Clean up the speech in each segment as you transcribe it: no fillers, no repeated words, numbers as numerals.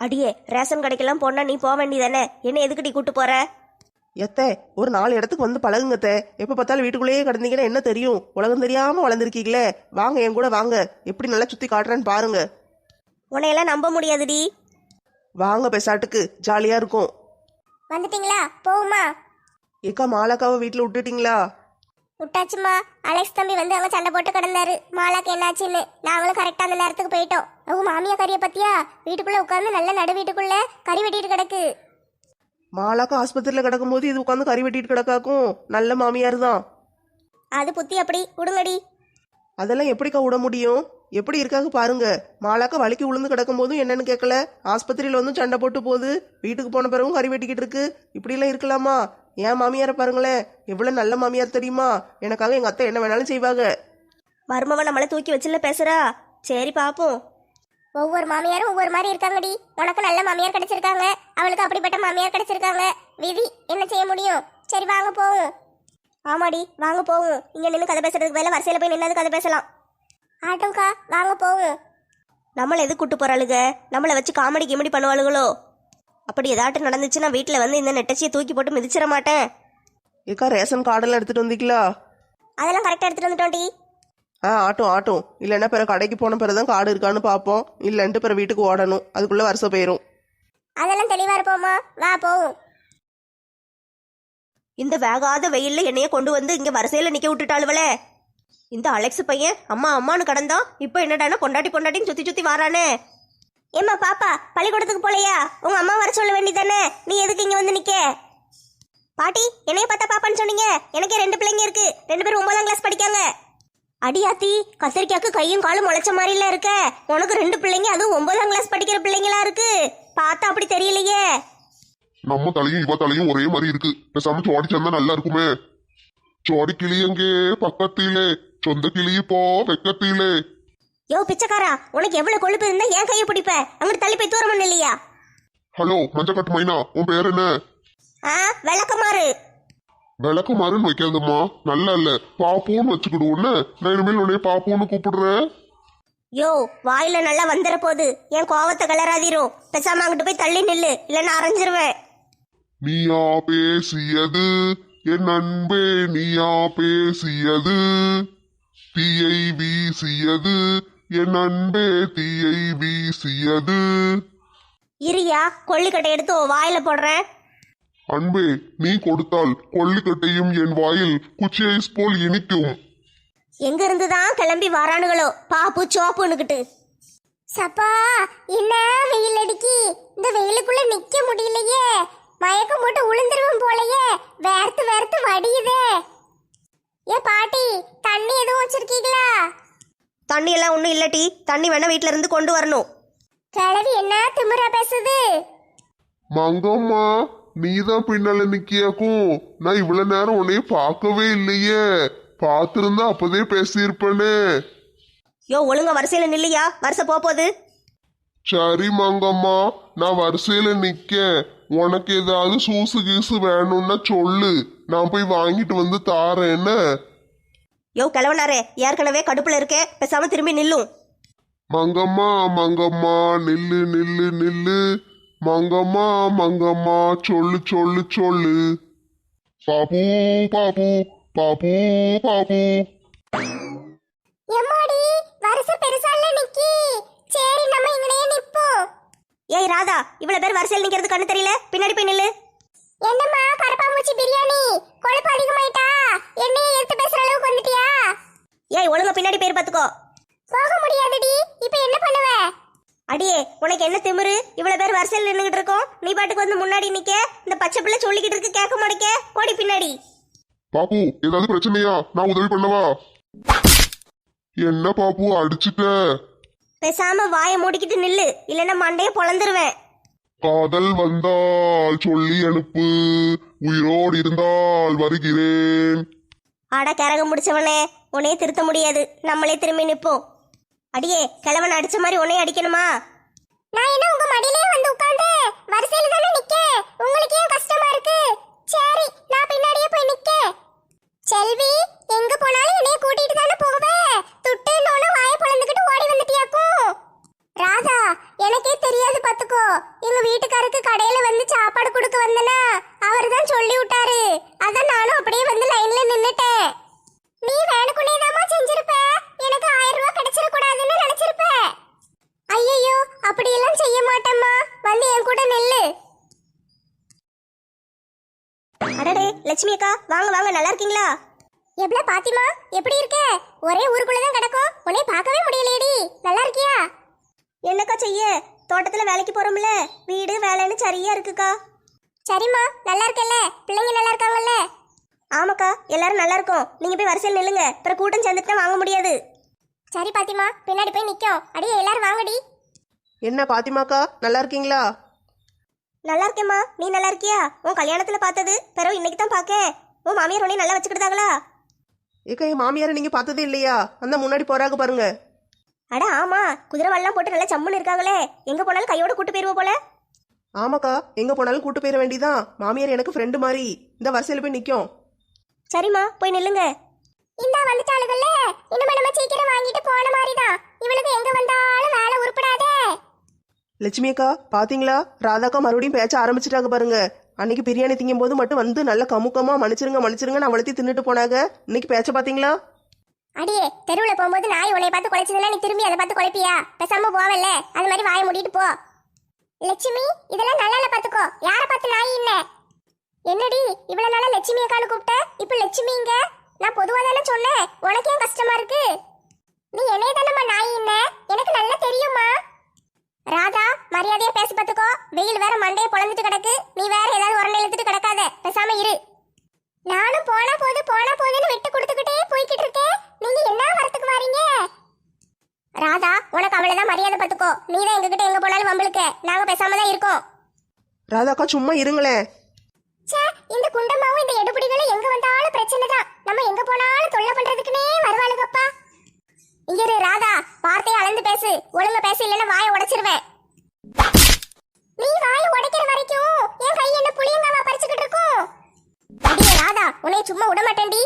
அடியே ரேஷன் கடைக்கெல்லாம் போனா நீ போக வேண்டியதானே, என்ன எதுக்கு நீ கூட்டு போற? எத்தே ஒரு 4 இடத்துக்கு வந்து பழகுங்கத்தே. எப்ப பார்த்தாலும் வீட்டுக்குள்ளேயே கிடந்தீங்கன்னா என்ன தெரியும்? உலகம் தெரியாம வளர்ந்துருக்கீங்களே, வாங்க என் கூட வாங்க, எப்படி நல்லா சுத்தி காட்டுறேன்னு பாருங்க. உன்னையெல்லாம் நம்ப முடியாதுடி. வாங்க பெசாட்டுக்கு, ஜாலியா இருக்கும். வந்துட்டீங்களா? போகுமா? ஏக்கா மாலாக்காவை வீட்டுல விட்டுட்டீங்களா? விட்டாச்சுமா. அலெக்ஸ் தம்பி வந்து அவங்க சண்டை போட்டு கிடந்தாரு, மாலாக்கு என்னாச்சுன்னு. நாங்களும் கரெக்டா அந்த நேரத்துக்கு போயிட்டோம். அவங்க மாமியா கறியை பத்தியா? வீட்டுக்குள்ள உட்காந்து நல்ல நடு வீட்டுக்குள்ள கறி வெட்டிட்டு கிடக்கு. மாலாக்கா ஆஸ்பத்திரியில கிடக்கும்போது இது உட்காந்து கறி வெட்டிட்டு கிடக்காக்கும். நல்ல மாமியார் தான். அது புத்தி அப்படி விடுங்கடி. அதெல்லாம் எப்படிக்கா விட முடியும்? எப்படி இருக்காங்க பாருங்க. மாலாக்கா வலிக்கு விழுந்து கிடக்கும் போதும் என்னன்னு கேட்கல, ஆஸ்பத்திரியில வந்து சண்டை போட்டு போகுது, வீட்டுக்கு போன பிறகும் கறி வெட்டிக்கிட்டு இருக்கு. இப்படிலாம் இருக்கலாமா? ஏன் மாமியாரை பாருங்களேன், எவ்வளவு நல்ல மாமியார் தெரியுமா? எனக்காக எங்க அத்தை என்ன வேணாலும் செய்வாங்க. மருமவன் நம்மளை தூக்கி வச்சுல பேசுறா. சரி பாப்போம். ஒவ்வொரு மாமியாரும் ஒவ்வொரு மாதிரி இருக்காங்கடி. உனக்கு நல்ல மாமியார் கிடைச்சிருக்காங்க, அவளுக்கு அப்படிப்பட்ட மாமியார் கிடைச்சிருக்காங்க. விதி, என்ன செய்ய முடியும்? சரி வாங்க போவோம். ஆமாடி வாங்க போவோம். இங்க நின்று கதை பேசுறதுக்கு வேலை வரிசையில போய் நின்னாது கதை பேசலாம். ஆட்டோக்கா வாங்க போவோம். நம்மளை எது கூட்டு போறாளுக? நம்மளை வச்சு காமெடி கிமெடி பண்ணுவாளுகளோ? அப்படி ஏதாட்டும் நடந்துச்சுன்னா வீட்டுல வந்து இந்த நெட்டச்சியை தூக்கி போட்டு மிதிச்சிட மாட்டேன். ஏக்கா ரேஷன் கார்டெல்லாம் எடுத்துட்டு வந்தீங்களா? அதெல்லாம் கரெக்டா எடுத்துட்டு வந்துட்டோம்டி. ஆட்டும் இல்லைன்னா பிற கடைக்கு போன பிறதான் கார்டு இருக்கான்னு பார்ப்போம். இல்லைன்ட்டு பிற வீட்டுக்கு ஓடணும், அதுக்குள்ள வருஷம் போயிடும். அதெல்லாம் தெளிவா இருப்போமா, வா போவோம். இந்த வேகாத வெயில்ல என்னைய கொண்டு வந்து இங்க வரிசையில நிக்க விட்டுட்டாளுவலே. இந்த அலெக்ஸ் பையன் அம்மா அம்மானு கடந்தான், இப்போ என்னடானா பொண்டாட்டின்னு சுத்தி சுத்தி வாரானே. ஏம்மா பாப்பா, பள்ளிக்கூடத்துக்கு போலையா? உங்க அம்மா வர சொல்ல வேண்டியதானே, நீ எதுக்கு இங்க வந்து நிக்க? பாட்டி என்னைய பார்த்தா பாப்பான்னு சொன்னீங்க? எனக்கே 2 பிள்ளைங்க இருக்கு, 2 பேரும் 9ஆம் கிளாஸ் படிக்காங்க. அடியாத்தி, கத்திரிக்காக்கு கையும் காலும் முளைச்ச மாதிரிலாம் இருக்க. உனக்கு 2 பிள்ளைங்க, அதுவும் 9ஆம் கிளாஸ் படிக்கிற பிள்ளைங்களா இருக்கு. பார்த்தா அப்படி தெரியலையே. நம்ம தலையும் இவ தலையும் ஒரே மாதிரி இருக்கு. பேசாம சோடி சேர்ந்தா நல்லா இருக்குமே. சோடி கிளியங்கே பக்கத்திலே, சொந்த கிளி போ வெக்கத்திலே. யோ பிச்சைக்காரா, உனக்கு எவ்வளவு கொழுப்பு இருந்தா ஏன் கையை பிடிப்ப? அங்கிட்டு தள்ளி போய் தூரம் இல்லையா? ஹலோ மஞ்சக்கட்டு மைனா, உன் பேர் என்ன? விளக்கமாறு. விளக்குமாறுன்னு வைக்காதம்மா, நல்லா இல்ல. பாப்போன்னு வச்சுக்கிடுவோன்னு நான் இனிமேல் உன்னைய பாப்போன்னு கூப்பிடுறேன். யோ வாயில நல்லா வந்துற போது என் கோவத்தை கலராதீரும். பேசாம அங்கிட்டு போய் தள்ளி நில்லு, இல்லைன்னா அரைஞ்சிருவேன். நீயா பேசியது என் அன்பே, நீயா பேசியது தீயை வீசியது என் அன்பே, தீயை வீசியது. இரியா கொள்ளிக்கட்டை எடுத்து உன் வாயில போடுறேன். அன்பே, நீ கொடுத்தால் கொள்ளிக்கட்டையும் என் வாயில் குச்சி ஐஸ் போல் இனிக்கும். எங்க இருந்துதான் கிளம்பி வரானுங்களோ பாப்பு சோப்புன்னுக்கிட்டு. சப்பா, என்ன வெயில் அடிக்கி! இந்த வெயிலுக்குள்ள நிக்க முடியலையே, மயக்கம் போட்டு உளுந்துருவோம் போலயே, வேர்த்து வேர்த்து வடியுதே. ஏ பாட்டி, தண்ணி எதுவும் வச்சிருக்கீங்களா? தண்ணி எல்லாம் ஒண்ணும் இல்லட்டி, தண்ணி வேணா வீட்டுல இருந்து கொண்டு வரணும். கிழவி என்ன திமிரா பேசுது? மங்கம்மா, நீதான் பின்னால நிக்கியாக்கும். நான் இவ்வளவு நேரம் உன்னைய பார்க்கவே இல்லையே. பார்த்திருந்தா அப்பதே பேசியிருப்பேனே. யோ ஒழுங்கா வரிசையில நில்லையா, வருஷம் போகுது. சரி மங்கம்மா, நான் வரிசையில நிக்க. உனக்கு ஏதாவது சூசு கீசு வேணும்னா சொல்லு, நான் போய் வாங்கிட்டு வந்து தாரேன். என்ன யோ கிழவனாரே, ஏற்கனவே கடுப்புல இருக்கேன், பேசாம திரும்பி நில்லும். மங்கம்மா மங்கம்மா, நில்லு நில்லு நில்லு. மங்கம்மா மங்கம்மா, சொல்லு சொல்லு சொல்லு. பாபு பாபு பாபு பாபு. எம்மாடி, வருஷம் பெருசால நிக்கி. சரி நம்ம இங்கனே நிப்போம். ஏய் ராதா, இவ்வளவு பேர் வரிசையில் நிக்கிறது கண்ணு தெரியல, பின்னாடி போய் நில்லு. என்னம்மா கரப்பாம்பூச்சி பிரியாணி, கொழுப்பு அதிகமாயிட்டா? என்னைய எடுத்து பேசுற அளவுக்கு வந்துட்டியா? ஏய் ஒழுங்கா பின்னாடி பேர் பாத்துக்கோ. போக முடியாதுடி, இப்ப என்ன பண்ணுவ? அடியே உனக்கு என்ன திமிரு? இவ்வளவு பேர் வரிசையில் நின்னுகிட்டு இருக்கோம், நீ பாட்டுக்கு வந்து முன்னாடி நிக்க. இந்த பச்சை பிள்ளை சொல்லிக்கிட்டு இருக்கு, கேட்க மாட்டேக்க. ஓடி பின்னாடி. பாப்பு, ஏதாவது பிரச்சனையா? நான் உதவி பண்ணவா? என்ன பாப்பு அடிச்சுட்ட? பேசாம வாயை மூடிக்கிட்டு நில்லு, இல்லைன்னா மண்டைய பொளந்துருவேன். காதல் வந்தால் சொல்லி அனுப்பு, உயிரோடு இருந்தால் வருகிறேன். ஆட கரகம் முடிச்சவனே, உன்னையே திருத்த முடியாது, நம்மளே திரும்பி நிப்போம். அடியே கிழவன் அடிச்ச மாதிரி உன்னையே அடிக்கணுமா? நான் என்ன உங்க மடியிலே வந்து உட்கார்ந்து வரிசையில தானே நிக்க? உங்களுக்கு ஏன் கஷ்டமா இருக்கு? சரி, நான் பின்னாடியே போய் நிக்க. செல்வி, எங்க போனாலும் என்னைய கூட்டிட்டு தானே போவே? துட்டுன்னோன வாயை பொளந்துக்கிட்டு ஓடி வந்துட்டியாக்கும். ராதா, எனக்கே தெரியாது பாத்துக்கோ. எங்க வீட்டுக்காருக்கு கடையில வந்து சாப்பாடு கொடுக்க வந்தனா அவர் தான் சொல்லி விட்டாரு. அதான் நானும் அப்படியே வந்து லைன்ல நின்னுட்டேன். நீ வேணுக்குனேதாமா செஞ்சிருப்ப. எனக்கு 1000 ரூபாய் கிடைச்சிட கூடாதுன்னு நினைச்சிருப்ப. ஐயோ அப்படியெல்லாம் செய்ய மாட்டேம்மா. வந்து என் கூட நில்லு. அடடே லட்சுமி அக்கா, வாங்க வாங்க, நல்லா இருக்கீங்களா? எவ்வளோ பாத்திமா, எப்படி இருக்க? ஒரே ஊருக்குள்ளதான் கிடக்கும், உன்னை பார்க்கவே முடியலையேடி. நல்லா இருக்கியா? என்னக்கா செய்ய, தோட்டத்துல வேலைக்கு போறோம்ல, வீடு வேலைன்னு சரியா இருக்குக்கா. சரிம்மா, நல்லா இருக்கல்ல? பிள்ளைங்க நல்லா இருக்காங்கல்ல? ஆமாக்கா, எல்லாரும் நல்லா இருக்கோம். நீங்க போய் வரிசையில் நில்லுங்க, அப்புறம் கூட்டம் சேர்ந்துட்டு வாங்க முடியாது. சரி பாத்திமா, பின்னாடி போய் நிக்கும். அடியே எல்லாரும் வாங்கடி. என்ன பாத்திமாக்கா, நல்லா இருக்கீங்களா? நல்லா இருக்கேம்மா, நீ நல்லா இருக்கியா? உன் கல்யாணத்துல பார்த்தது பிறகு இன்னைக்கு தான் பார்க்கேன். உன் மாமியார் உன்னை நல்லா வச்சுக்கிட்டாங்களா? ஏக்கா, என் மாமியாரை நீங்க பார்த்ததே இல்லையா? அந்த முன்னாடி போறாங்க பாருங்க. அட ஆமா, குதிரை வல்லாம் போட்டு நல்லா சம்முன்னு இருக்காங்களே. எங்க போனாலும் கையோட கூட்டு போயிருவோம் போல. ஆமாக்கா, எங்க போனாலும் கூட்டு போயிட வேண்டியதான். மாமியார் எனக்கு ஃப்ரெண்டு மாதிரி. இந்த வரிசையில போய் நிக்கும். சரிம்மா, போய் நில்லுங்க. இந்தா வந்துட்டாளுகள்ல. இனிமே நம்ம சீக்கிரம் வாங்கிட்டு போன மாதிரிதான். இவளுக்கு எங்க வந்தாலும் வேலை உருப்படாதே. லட்சுமி அக்கா, பாத்தீங்களா? ராதாக்கா மறுபடியும் பேச்ச ஆரம்பிச்சிட்டாங்க பாருங்க. அன்னைக்கு பிரியாணி திங்கும் போது மட்டும் வந்து நல்ல கமுக்கமா மன்னிச்சிருங்க நான் வளர்த்தி தின்னுட்டு போனாங்க. இன்னைக்கு பேச்ச பாத்தீங்களா? அடியே, தெருவுல போகும்போது நாய் உன்னை பார்த்து குலைச்சதுன்னா நீ திரும்பி அதை பார்த்து குலைப்பியா? பேசாம போவல்ல, அது மாதிரி வாயை மூடிட்டு போ. லட்சுமி, இதெல்லாம் நல்லா பாத்துக்கோ. யாரை பார்த்து நாய் இல்ல? என்னடி இவ்வளவு நாளா லட்சுமி அக்கான்னு கூப்பிட்ட, இப்ப லட்சுமிங்க? நான் பொதுவா தானே சொன்னேன், உனக்கு ஏன் கஷ்டமா இருக்கு? நீ என்னைய தானம்மா நாய் என்ன, எனக்கு நல்லா தெரியுமா. ராதா, மரியாதையா பேசி பாத்துக்கோ. வெயில் வேற மண்டையை பொழந்துட்டு கிடக்கு. நீ வேற ஏதாவது உரண்டை இழுத்துட்டு கிடக்காத, பேசாம இரு. நானும் போனா போதுன்னு விட்டு கொடுத்துக்கிட்டே போய்கிட்டு இருக்கேன். நீங்க என்ன வரத்துக்கு வாரீங்க? ராதா, உனக்கு அவ்வளவுதான் மரியாதை பாத்துக்கோ. நீ தான் எங்ககிட்ட எங்க போனாலும் வம்பளுக்க. நாங்க பேசாம தான் இருக்கோம். ராதாக்கா சும்மா இருங்களேன். ச்சே, இந்த குண்டமாவும் இந்த எடுபடிகளும் எங்க வந்தாலும் பிரச்சனை தான். நம்ம எங்க போனாலும் தொல்லை பண்றதுக்குனே வருவாளுகப்பா. இங்க இரு ராதா, வார்த்தையை அளந்து பேசு. ஒழுங்கா பேசு, இல்லைன்னா வாயை உடைச்சிருவேன். நீ வாயை உடைக்கிற வரைக்கும் என் கை என்ன புளியங்காவா பறிச்சுக்கிட்டு இருக்கும்? அடியே ராதா, உன்னை சும்மா விட மாட்டேன்டி.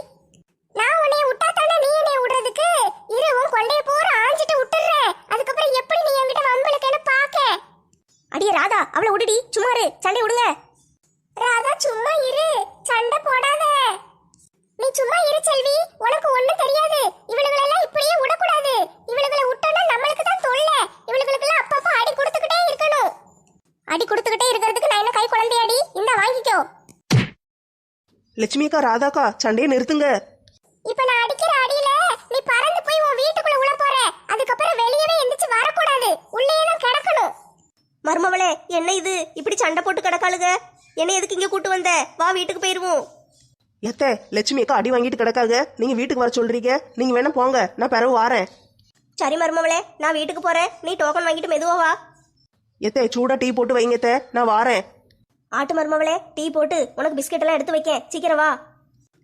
நான் உன்னை விட்டா தானே நீ என்னை விடுறதுக்கு. இரு, உன் கொண்டைய பூரா ஆஞ்சிட்டு விட்டுறேன். அதுக்கப்புறம் எப்படி நீ என்கிட்ட வம்பளுக்குன்னு பாக்க. அடியே ராதா, அவளை விடுடி, சும்மா இரு, சண்டை விடுங்க. ராதா சும்மா இரு, சண்டை போடாத. நீ சும்மா இரு செல்வி, உனக்கு ஒண்ணும் தெரியாது. இவளுகளெல்லாம் இப்படியே விடக்கூடாது. இவளுகளை விட்டோம்னா நம்மளுக்கு தான் தொல்லை. இவளுகளுக்கெல்லாம் அப்பப்போ அடி கொடுத்துக்கிட்டே இருக்கணும். அடி கொடுத்துக்கிட்டே இருக்கிறதுக்கு நான் என்ன கை குழந்தையாடி? இந்த வாங்கிக்கோ. லட்சுமி அக்கா, ராதாக்கா சண்டையை நிறுத்துங்க. இப்ப நான் அடிக்கிற அடியில நீ பறந்து போய் உன் வீட்டுக்குள்ள உள்ள போற. அதுக்கப்புறம் வெளியவே எந்திரிச்சு வரக்கூடாது, உள்ளே தான் கிடக்கணும். மருமவளே, என்ன இது இப்படி சண்டை போட்டு கிடக்காளுக? என்ன எதுக்கு இங்க கூட்டு வந்த? வா, வீட்டுக்கு போயிருவோம். எத்த லட்சுமி அக்கா அடி வாங்கிட்டு கிடக்காங்க. நீங்க வீட்டுக்கு வர சொல்றீங்க. நீங்க வேணா போங்க, நான் பிறகு வாரேன். சரி மருமவளே, நான் வீட்டுக்கு போறேன். நீ டோக்கன் வாங்கிட்டு மெதுவா வா. எத்த சூடா டீ போட்டு வைங்க எத்த, நான் வாரேன். ஆட்டு மருமவளே, டீ போட்டு உனக்கு பிஸ்கெட் எல்லாம் எடுத்து வைக்க, சீக்கிரம் வா.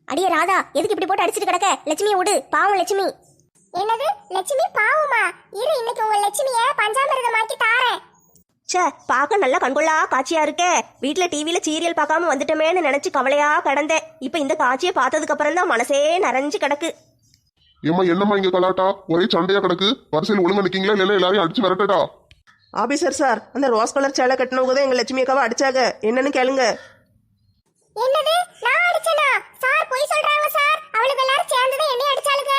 அடியே ராதா, எதுக்கு இப்படி போட்டு அடிச்சிட்டு கிடக்க? லட்சுமியை விடு, பாவம் லட்சுமி. என்னது லட்சுமி பாவமா? இரு, இன்னைக்கு உங்க லட்சுமிய பஞ்சாமிர்தமாக்கி தாரேன். ச்சே, பார்க்க நல்லா கண்கொள்ளா காட்சியா இருக்கே. வீட்டுல டிவில சீரியல் பார்க்காம வந்துட்டமேன்னு நினைச்சு கவலையா கடந்தேன். இப்ப இந்த காட்சியை பார்த்ததுக்கு அப்புறம் தான் மனசே நிறைஞ்சு கிடக்கு. ஏம்மா என்னம்மா இங்க கலாட்டா? ஒரே சண்டையா கிடக்கு. வரிசையில் ஒழுங்கா நிக்கீங்களா இல்லைன்னா எல்லாரையும் அடிச்சு விரட்டடா? ஆபீசர் சார், அந்த ரோஸ் கலர் சேலை கட்டினவங்க தான் எங்க லட்சுமி அக்காவை அடிச்சாங்க. என்னன்னு கேளுங்க. என்னது, நான் அடிச்சனா? சார் போய் சொல்றாங்க சார். அவளுக்கு எல்லாரும் சேர்ந்து தான் என்னைய அடிச்சாளுங்க.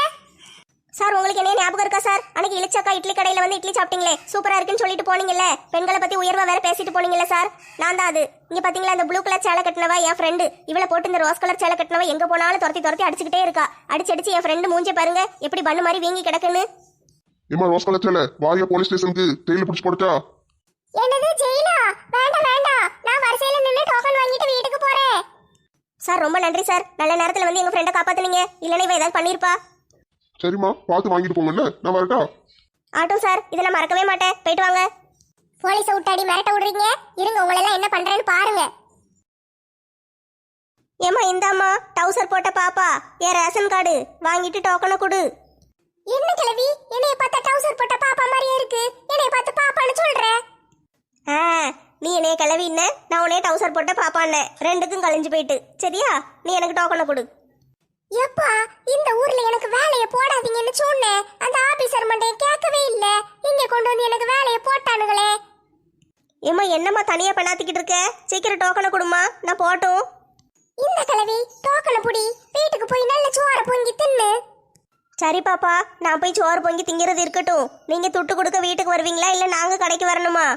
சார், உங்களுக்கு என்ன ஞாபகம் இருக்கா சார்? அன்னைக்கு இளிச்சக்கா இட்லி கடையில வந்து இட்லி சாப்பிட்டீங்களே, சூப்பரா இருக்குன்னு சொல்லிட்டு போனீங்கல்ல. பெண்களை பத்தி உயர்வா வேற பேசிட்டு போனீங்கல்ல சார், நான் தான் அது. இங்க பாத்தீங்களா, இந்த ப்ளூ கலர் சேலை கட்டினவா என் ஃப்ரெண்டு. இவளை போட்டு இந்த ரோஸ் கலர் சேலை கட்டினவா எங்க போனாலும் துரத்தி அடிச்சுக்கிட்டே இருக்கா. அடிச்சு என் ஃப்ரெண்டு மூஞ்சே பாருங்க எப்படி பண்ணு மாதிரி வீங்கி கிடக்குன்னு. ஏம்மா ரோஸ் கலர் சேலை, வாயா போலீஸ் ஸ்டேஷனுக்கு ஜெயில பிடிச்சு போடுச்சா? என்னது ஜெயிலா? வேண்டாம், நான் வரிசையில நின்னு டோக்கன் வாங்கிட்டு வீட்டுக்கு போறேன். சார் ரொம்ப நன்றி சார், நல்ல நேரத்துல வந்து எங்க ஃப்ரெண்டை காப்பாத்துனீங்க. இல்லைன்னா இவ ஏதாவது பண்ணிருப்பா. சரிம்மா, பார்த்து வாங்கிட்டு போங்கல்ல, நான் வரட்டா? ஆட்டோ சார், இதை நான் மறக்கவே மாட்டேன். போயிட்டு வாங்க. போலீஸ விட்டாடி மிரட்ட விடுறீங்க? இருங்க, உங்களெல்லாம் என்ன பண்றேன்னு பாருங்க. ஏமா இந்தாம்மா டவுசர் போட்ட பாப்பா, என் ரேஷன் கார்டு வாங்கிட்டு டோக்கனை கொடு. என்ன கிழவி, என்னைய பார்த்தா டவுசர் போட்ட பாப்பா மாதிரியே இருக்கு. என்னைய பார்த்து பாப்பான்னு சொல்ற? ஆ, நீ என்னைய கிளவின்ன, நான் உன்னைய டவுசர் போட்ட பாப்பான்ன, ரெண்டுக்கும் கழிஞ்சு போயிட்டு. சரியா, நீ எனக்கு டோக்கனை கொடு. எப்பா, இந்த ஊர்ல எனக்கு வேலையை போடாதீங்கன்னு சொன்னேன். அந்த ஆபீசர் மண்டைய கேட்கவே இல்ல. இங்க கொண்டு வந்து எனக்கு வேலையை போட்டானுங்களே. ஏம்மா என்னம்மா தனியா பெண்ணாத்திக்கிட்டு இருக்க? சீக்கிரம் டோக்கனை கொடுமா, நான் போட்டும். இந்த கிழவி டோக்கனை புடி, வீட்டுக்கு போய் நல்ல சோற பொங்கி தின்னு. சரி பாப்பா, நான் போய் சோறு பொங்கி திங்கிறது இருக்கட்டும். நீங்க துட்டு கொடுக்க வீட்டுக்கு வருவீங்களா இல்ல நாங்க கடைக்கு வரணுமா?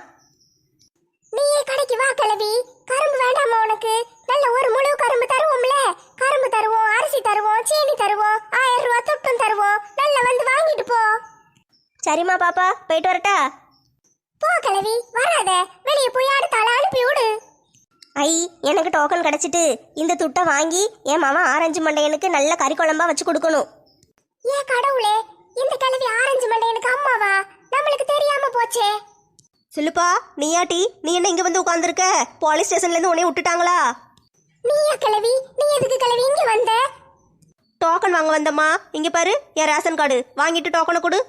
நீயே கடைக்கு வா கிழவி. கரும்பு வேண்டாமா உனக்கு? நல்ல ஒரு முழு கரும்பு தருவோம்ல. கரும்பு தருவோம், அரிசி தருவோம், சீனி தருவோம், 1000 ரூபாய் துட்டும் தருவோம். நல்லா வந்து வாங்கிட்டு போ. சரிம்மா பாப்பா, போயிட்டு வரட்டா? போ கிழவி, வராத. வெளியே போய் அடுத்த ஆளை அனுப்பி விடு. ஐ, எனக்கு டோக்கன் கிடைச்சிட்டு இந்த துட்டை வாங்கி என் மாமா ஆரஞ்சு மண்டையனுக்கு நல்ல கறி குழம்பா வச்சு கொடுக்கணும். ஏ கடவுளே, இந்த கிழவி ஆரஞ்சு மண்டையனுக்கு அம்மாவா? நம்மளுக்கு தெரியாம போச்சே. சிலுப்பா, நீயாட்டி, நீ என்ன இங்க வந்து உட்காந்துருக்க? போலீஸ் ஸ்டேஷன்ல இருந்து உன்னை விட்டுட்டாங்களா? நீயா கிழவி? நீ எதுக்கு கிழவி இங்க வந்த? டோக்கன் வாங்க வந்தம்மா. இங்க பாரு, என் ரேஷன் கார்டு வாங்கிட்டு டோக்கனை கொடு.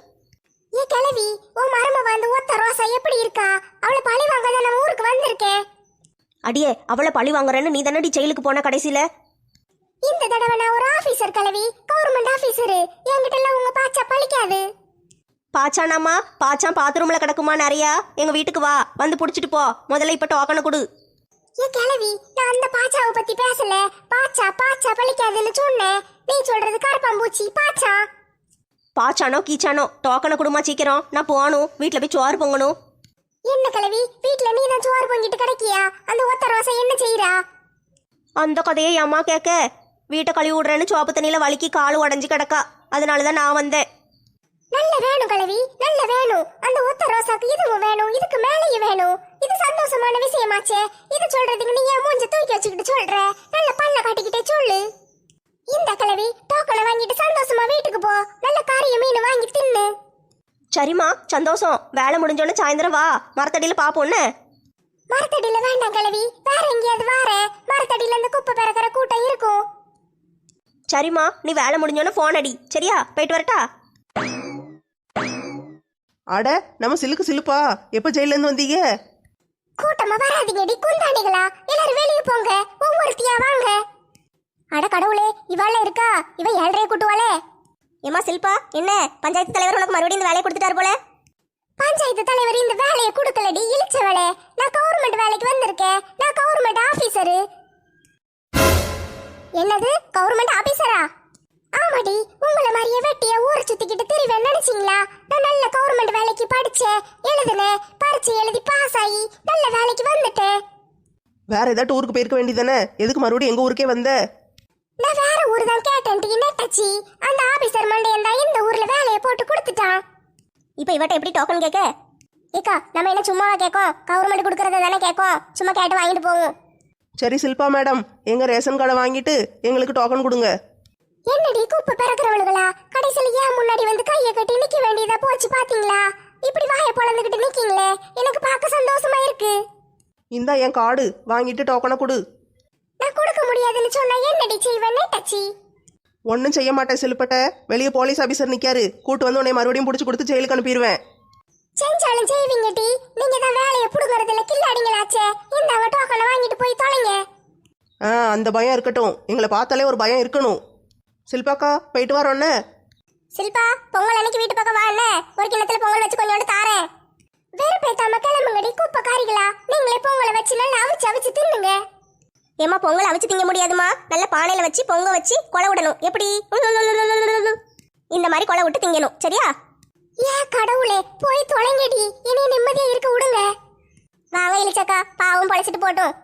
ஏ கிழவி, உன் மரும வந்து ஒத்த ரோசா எப்படி இருக்கா? அவளை பழி வாங்க தான் நம்ம ஊருக்கு வந்திருக்கேன். அடியே, அவளை பழி வாங்குறேன்னு நீ தானடி ஜெயிலுக்கு போன கடைசியில. இந்த தடவை நான் ஒரு ஆபீசர் கிழவி, கவர்மெண்ட் ஆபீசர். என்கிட்ட எல்லாம் உங்க பாச்சா பழிக்காது. பாச்சானாமா, பாச்சான் பாத்ரூம்ல கிடக்குமா நிறையா? எங்க வீட்டுக்கு வா, வந்து புடிச்சிட்டு போ. முதல்ல இப்ப டோக்கனை கொடு. ஏ கிழவி, நான் அந்த பாச்சாவை பத்தி பேசல. பாச்சா பாச்சா பழிக்காதுன்னு சொன்னேன். நீ சொல்றது கரப்பாம்பூச்சி பாச்சா. பாச்சானோ கீச்சானோ, டோக்கனை கொடுமா சீக்கிரம், நான் போகணும். வீட்டுல போய் சோறு பொங்கணும். என்ன கிழவி, வீட்டுல நீ தான் சோறு பொங்கிட்டு கிடைக்கியா? அந்த ஒத்த ரோசை என்ன செய்யறா? அந்த கதையை அம்மா கேட்க, வீட்டை கழுவி விடுறேன்னு சோப்பு தண்ணியில வலிக்கி காலு உடஞ்சி கிடக்கா. அதனாலதான் நான் வந்தேன். நல்ல வேணும் கிழவி, நல்ல வேணும். அந்த ஒத்த ரோசாக்கு இதுவும் வேணும், இதுக்கு மேலேயும் வேணும். இது சந்தோஷமான விஷயமாச்சே. இது சொல்றதுக்கு நீ ஏன் மூஞ்ச தூக்கி வச்சுக்கிட்டு சொல்ற? நல்ல பல்ல காட்டிக்கிட்டே சொல்லு. இந்த கிழவி டோக்கனை வாங்கிட்டு சந்தோஷமா வீட்டுக்கு போ. நல்ல காரிய மீன் வாங்கி தின்னு. சரிம்மா, சந்தோஷம். வேலை முடிஞ்சோன்னு சாயந்தரம் வா, மரத்தடியில பாப்போன்னு. மரத்தடியில வேண்டாம் கிழவி, வேற எங்கேயாவது வார. மரத்தடியில அந்த குப்பை பிறக்கிற கூட்டம் இருக்கும். சரிம்மா, நீ வேலை முடிஞ்சோன்னு போன் அடி. சரியா, போயிட்டு வரட்டா? அட, நம்ம சிலுக்கு சிலுப்பா, எப்ப ஜெயில இருந்து வந்தீங்க? கூட்டமா வராதீங்கடி குந்தாண்டிகளா. எல்லாரும் வெளியே போங்க, ஒவ்வொருத்தியா வாங்க. அட கடவுளே, இவாள இருக்கா? இவ 7:30 கூட்டுவாளே. ஏமா சில்பா, என்ன பஞ்சாயத்து தலைவர் உனக்கு மறுபடியும் இந்த வேலையை கொடுத்துட்டாரு போல? பஞ்சாயத்து தலைவர் இந்த வேலையை கொடுக்கலடி, இழிச்சவளே. நான் கவர்மெண்ட் வேலைக்கு வந்திருக்கேன். நான் கவர்மெண்ட் ஆபீசரு. என்னது, கவர்மெண்ட் ஆபீசரா? ஆமாடி, உங்களை மாதிரியே வெட்டிய ஊரை சுத்திக்கிட்டு திரிவேன் நினைச்சீங்களா? நான் நல்ல கவர்மெண்ட் வேலைக்கு படிச்சேன், எழுதுனேன், பரீட்சை எழுதி பாஸ் ஆகி நல்ல வேலைக்கு வந்துட்டேன். வேற ஏதாட்டு ஊருக்கு போயிருக்க வேண்டியதானே? எதுக்கு மறுபடியும் எங்க ஊருக்கே வந்த? நான் வேற ஊரு தான் கேட்டேன் நெட்டச்சி. அந்த ஆபீசர் மண்டையன் தான் இந்த ஊர்ல வேலையை போட்டு கொடுத்துட்டான். இப்ப இவட்ட எப்படி டோக்கன் கேட்க? ஏக்கா, நம்ம என்ன சும்மாவா கேட்கோம்? கவர்மெண்ட் கொடுக்கறத தானே கேட்கோம். சும்மா கேட்டு வாங்கிட்டு போவோம். சரி சில்பா மேடம், எங்க ரேஷன் கார்டை வாங்கிட்டு எங்களுக்கு டோக்கன் கொடுங்க. என்னடி குப்பை பிறக்கிறவளுகளா? கடைசியில ஏன் முன்னாடி வந்து கையை கட்டி நிக்க வேண்டியதா போச்சு பாத்தீங்களா? இப்படி வாயை பொழந்துகிட்டு நிக்கீங்களே, எனக்கு பார்க்க சந்தோஷமா இருக்கு. இந்தா என் கார்டு, வாங்கிட்டு டோக்கனை கொடு. நான் கொடுக்க முடியாதுன்னு சொன்னா என்னடி செய்வேன் நெட்டச்சி? ஒன்றும் செய்ய மாட்டேன் சிலுப்பட்ட. வெளியே போலீஸ் ஆபீசர் நிக்காரு, கூட்டு வந்து உன்னை மறுபடியும் பிடிச்சி கொடுத்து ஜெயிலுக்கு அனுப்பிடுவேன். செஞ்சாலும் செய்வீங்கடி, நீங்க தான் வேலையை புடுங்கறதுல கில்லாடிங்களாச்சே. இந்தாங்க டோக்கனை வாங்கிட்டு போய் தொலைங்க. அந்த பயம் இருக்கட்டும், எங்களை பார்த்தாலே ஒரு பயம் இருக்கணும். சில்பாக்கா, போயிட்டு வரோன்னு. சில்பா, பொங்கல் அன்னைக்கு வீட்டு பக்கம் வாங்க. ஒரு கிண்ணத்துல பொங்கல் வச்சு கொஞ்சோண்டு தாரேன். வெறுப்பேத்தாம கிளம்புங்கடி குப்பை காரிகளா. நீங்களே பொங்கலை வச்சு நல்லா அவிச்சு அவிச்சு தின்னுங்க. ஏமா, பொங்கல் அவிச்சு திங்க முடியாதுமா. நல்ல பானையில வச்சு பொங்க வச்சு கொலை விடணும். எப்படி? இந்த மாதிரி கொலை விட்டு திங்கணும். சரியா? ஏ கடவுளே, போய் தொலைங்கடி. இனி நிம்மதியா இருக்க விடுங்க. வாங்க இளிச்சக்கா, பாவம் பழச்சிட்டு போட்டோம்.